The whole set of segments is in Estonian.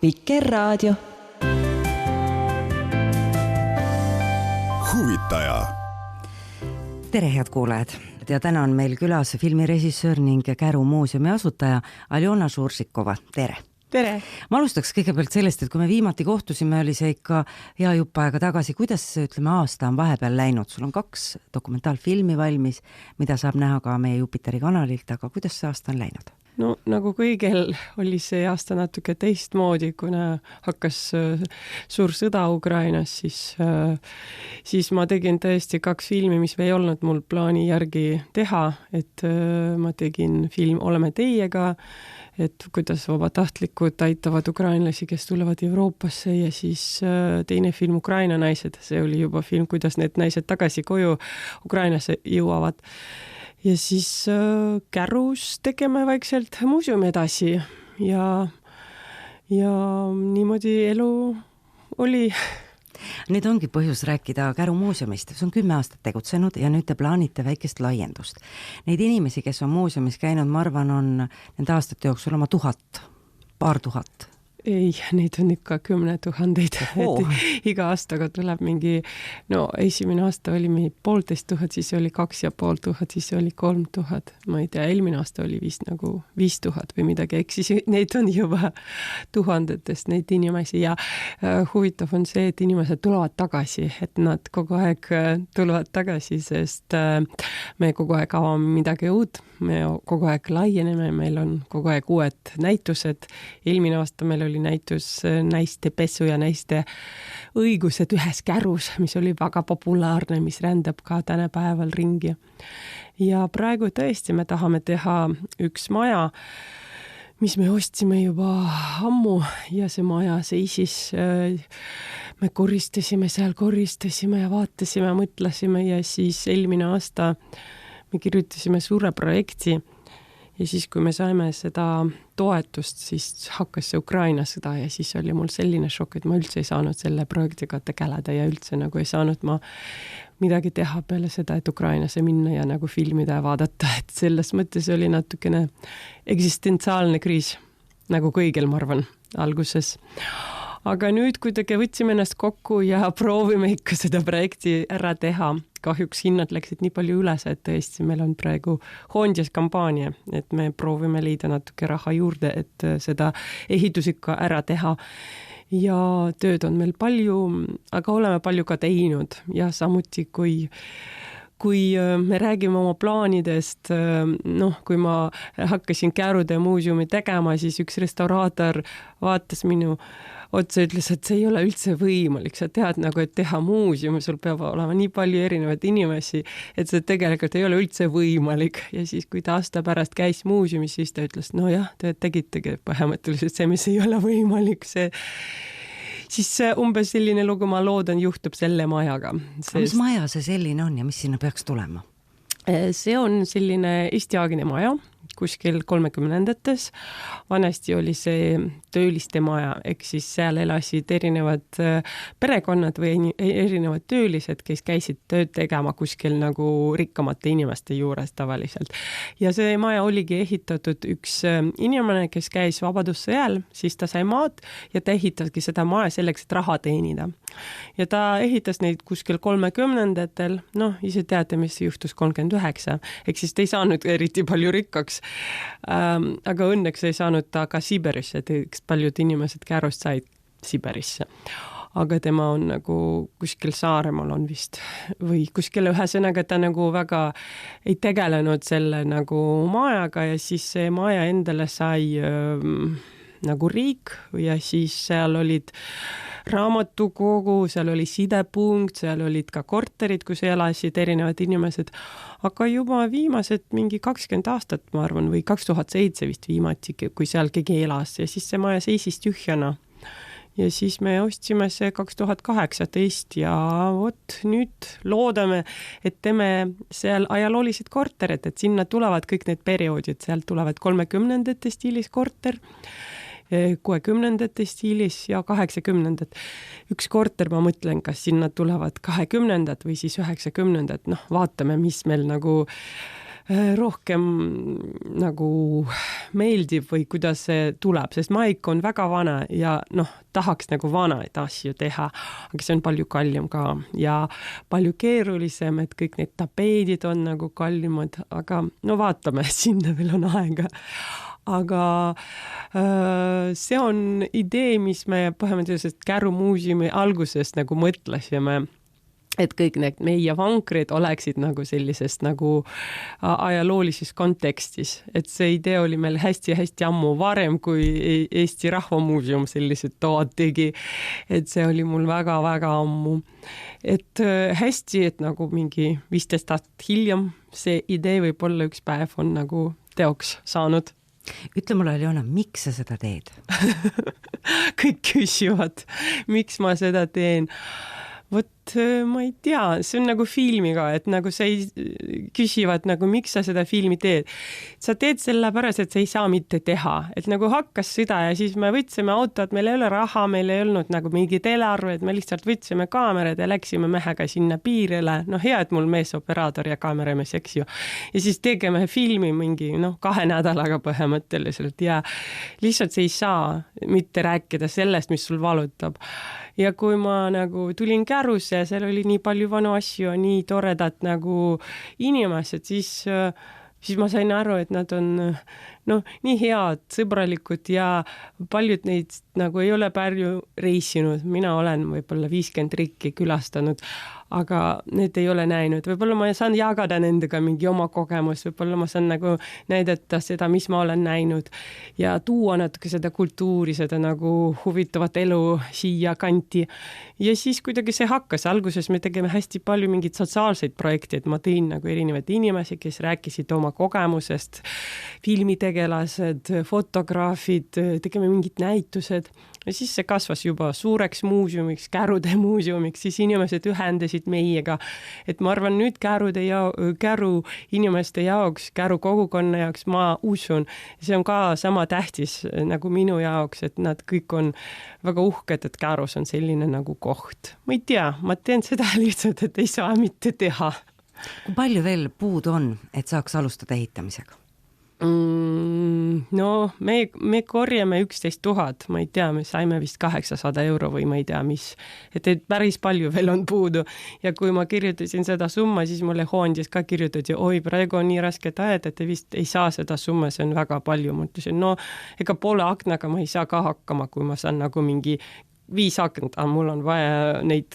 Vikerraadio. Huvitaja. Tere, head kuulajad! Ja täna on meil külas filmirežissöör ning Käru muuseumi asutaja Aljona Žuršikova. Tere! Tere! Ma alustaks kõigepealt sellest, et kui me viimati kohtusime, oli see ikka hea jupp aega tagasi. Kuidas, aasta on vahepeal läinud? Sul on 2 dokumentaalfilmi valmis, mida saab näha ka meie Jupiteri kanalilt, aga kuidas see aasta on läinud? No nagu kõigel oli see aasta natuke teistmoodi, kuna hakkas suur sõda Ukrainas, siis ma tegin tõesti 2 filmi, mis ei olnud mul plaani järgi teha, et ma tegin film Oleme teiega, et kuidas vabatahtlikud aitavad ukrainlasi, kes tulevad Euroopasse, ja siis teine film Ukraina naised, see oli juba film, kuidas need naised tagasi koju Ukrainasse jõuavad. Ja siis Kärus tegeme vaikselt muuseumi edasi ja niimoodi elu oli. Nüüd ongi põhjus rääkida Käru muuseumist. See on 10 aastat tegutsenud ja nüüd te plaanite väikest laiendust. Neid inimesi, kes on muuseumis käinud, ma arvan, on nende aastate jooksul oma 1000, paar tuhat. Ei, neid on ikka 10 000. Iga aastaga tuleb mingi, esimene aasta oli 1500, siis oli 2500, siis oli 3000. Ma ei tea, eelmine aasta oli vist nagu 5000 või midagi, ehk siis neid on juba tuhandetest neid inimesi ja huvitav on see, et inimesed tulevad tagasi, et nad kogu aeg tulevad tagasi, sest me kogu aeg avame midagi uut, me kogu aeg laieneme, meil on kogu aeg uued näitused. Eelmine aasta meil oli näitus naiste pesu ja naiste õigused ühes Kärus, mis oli väga populaarne, mis rändab ka tänapäeval ringi. Ja praegu tõesti me tahame teha üks maja, mis me ostsime juba ammu ja see maja seisis. Me koristasime ja vaatasime, mõtlesime ja siis eelmine aasta me kirjutasime suure projekti. Ja siis, kui me saime seda toetust, siis hakkas see Ukraina sõda ja siis oli mul selline šokk, et ma üldse ei saanud selle projektiga tegeleda ja üldse nagu ei saanud ma midagi teha peale seda, et Ukrainasse minna ja nagu filmida ja vaadata. Et selles mõttes oli natukene eksistentsiaalne kriis, nagu kõigil, ma arvan, alguses. Aga nüüd kuidagi võtsime ennast kokku ja proovime ikka seda projekti ära teha. Kahjuks hinnad läksid nii palju üles, et tõesti meil on praegu hoondias kampaania, et me proovime leida natuke raha juurde, et seda ehitus ikka ära teha. Ja tööd on meil palju, aga oleme palju ka teinud ja samuti kui me räägime oma plaanidest, kui ma hakkasin Kärude muuseumi tegema, siis üks restauraator vaatas minu otsa, ütles, et see ei ole üldse võimalik. Sa tead nagu, et teha muuseumi, sul peab olema nii palju erinevaid inimesi, et see tegelikult ei ole üldse võimalik. Ja siis, kui ta aasta pärast käis muuseumis, siis ta ütles, te tegitegi põhimõtteliselt see, mis ei ole võimalik. Siis umbes selline lugu, ma loodan, juhtub selle majaga. Mis maja see selline on ja mis sinna peaks tulema? See on selline Eesti-aagine maja, kuskil 30-ndates. Vanasti oli see tööliste maja, ehk siis seal elasid erinevad perekonnad või erinevad töölised, kes käisid tööd tegema kuskil nagu rikkamate inimeste juures tavaliselt. Ja see maja oligi ehitatud üks inimene, kes käis vabadussõjal, siis ta sai maad ja ta ehitaski seda maja selleks, et raha teenida. Ja ta ehitas neid kuskil 30-ndatel, ise teate, mis juhtus 39, ehk siis ta ei saanud eriti palju rikkaks, aga õnneks ei saanud ta ka Siberisse, et paljud inimesed Kärust said Siberisse. Aga tema on nagu kuskil Saaremaal on vist või kuskil ühesõnaga ta nagu väga ei tegelenud selle nagu majaga ja siis see maja endale sai nagu riik ja siis seal olid raamatukogu, seal oli sidepunkt, seal olid ka korterid, kus elasid erinevad inimesed, aga juba viimased mingi 20 aastat, ma arvan, või 2007 vist viimati, kui seal keegi elas ja siis see maja seisis tühjana. Ja siis me ostsime see 2018 ja nüüd loodame, et teeme seal ajaloolised korterid, et sinna tulevad kõik need perioodid, seal tulevad 30-ndate stiilis korter, 60-ndate stiilis ja 80-ndad. Üks korter, ma mõtlen, kas sinna tulevad 20-ndad või siis 90-ndad, vaatame, mis meil nagu rohkem nagu meeldib või kuidas see tuleb, sest maik on väga vana ja tahaks nagu vanaid asju teha, aga see on palju kallim ka ja palju keerulisem, et kõik need tapeedid on nagu kallimad, aga vaatame, sinna veel on aega. Aga see on idee, mis me põhimõtteliselt Käru muuseumi algusest nagu mõtlesime, et kõik need meie vankrid oleksid nagu sellisest nagu ajaloolises kontekstis, et see idee oli meil hästi-hästi ammu varem, kui Eesti Rahvamuuseum sellised toad tegi, et see oli mul väga-väga ammu. Et hästi, et nagu mingi 15 aastat hiljem see idee võib-olla üks päev on nagu teoks saanud. Ütle mulle, Aljona, miks sa seda teed? Kõik küsivad, miks ma seda teen. Vot ma ei tea, see on nagu filmiga, et nagu sa küsivad nagu, miks sa seda filmi teed. Sa teed sellepärast, et sa ei saa mitte teha, et nagu hakkas sõda ja siis me võtsime autot, meil ei ole raha, meil ei olnud nagu mingi eelarved, me lihtsalt võtsime kaamerad ja läksime mehega sinna piirile, hea, et mul meesoperaator ja kaameramees, eks ju. Ja siis tegeme filmi mingi 2 nädalaga põhimõtteliselt ja lihtsalt sa ei saa mitte rääkida sellest, mis sul valutab. Ja kui ma nagu tulin Kärusse ja seal oli nii palju vanu asju, nii toredad nagu inimesed, siis ma sain aru, et nad on nii head, sõbralikud ja paljud neid nagu ei ole palju reisinud. Mina olen võib-olla 50 riiki külastanud, aga need ei ole näinud. Võib-olla ma saan jagada nendega mingi oma kogemus, võib-olla ma saan nagu näidata seda, mis ma olen näinud ja tuua natuke seda kultuuri, seda nagu huvitavat elu siia kanti. Ja siis kuidagi see hakkas. Alguses me tegime hästi palju mingid sotsiaalseid projekte, et ma tõin nagu erinevad inimesi, kes rääkisid oma kogemusest, filmitegelased, fotograafid, tegime mingid näitused. Ja siis see kasvas juba suureks muuseumiks, Kärude muuseumiks, siis inimesed ühendasid meiega. Et ma arvan nüüd Käru inimeste jaoks, Käru kogukonna jaoks ma usun. See on ka sama tähtis nagu minu jaoks, et nad kõik on väga uhked, et Kärus on selline nagu koht. Ma ei tea, ma teen seda lihtsalt, et ei saa mitte teha. Kui palju veel puudu on, et saaks alustada ehitamisega? Me korjame 11 000, ma ei tea, me saime vist 800 € või ma ei tea, mis, et päris palju veel on puudu. Ja kui ma kirjutasin seda summa, siis mulle hoondis ka kirjutati, oi, praegu on nii rasket ajad, et te vist ei saa seda summa, see on väga palju. Ma ütlesin, ega poole aknaga ma ei saa ka hakkama, kui ma saan nagu mingi 5 aknat, mul on vaja neid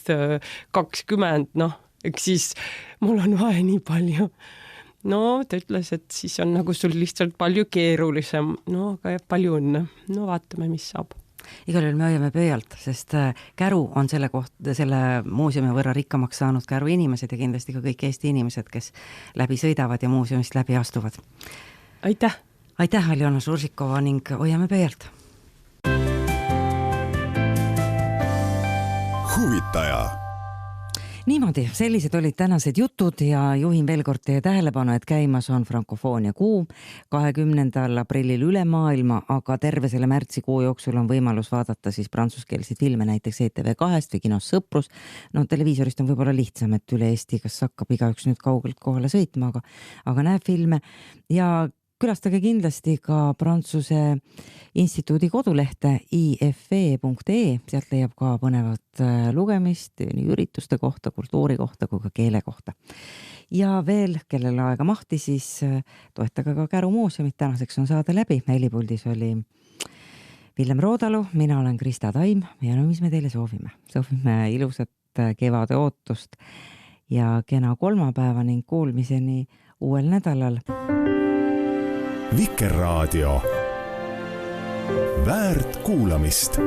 20, eks siis mul on vaja nii palju. Ta ütles, et siis on nagu sul lihtsalt palju keerulisem. Aga palju õnne. Vaatame, mis saab. Igal juhul me hoiame pöialt, sest Käru on selle muuseumi võrra rikkamaks saanud Käru inimesed ja kindlasti ka kõik Eesti inimesed, kes läbi sõidavad ja muuseumist läbi astuvad. Aitäh! Aitäh, Aljona Žuržikova ning hoiame pöialt! Huvitaja! Niimoodi, sellised olid tänased jutud ja juhin veel kord teie tähelepanu, et käimas on frankofoonia kuu 20. aprillil üle maailma, aga terve selle märtsikuu jooksul on võimalus vaadata siis prantsuskeelseid filme näiteks ETV2-st või kinos Sõprus. Televiisorist on võib-olla lihtsam, et üle Eesti, kas hakkab igaüks nüüd kaugelt kohale sõitma, aga näeb filme ja külastage kindlasti ka Prantsuse instituudi kodulehte ife.ee, sealt leiab ka põnevat lugemist nii ürituste kohta, kultuuri kohta kui ka keele kohta. Ja veel, kellel aega mahti, siis toetage ka Käru muuseumit, tänaseks on saade läbi. Helipuldis oli Villem Roodalu, mina olen Krista Taim ja mis me teile soovime? Soovime ilusat kevade ootust ja kena kolmapäeva ning kuulmiseni uuel nädalal. Vikerraadio. Väärt kuulamist.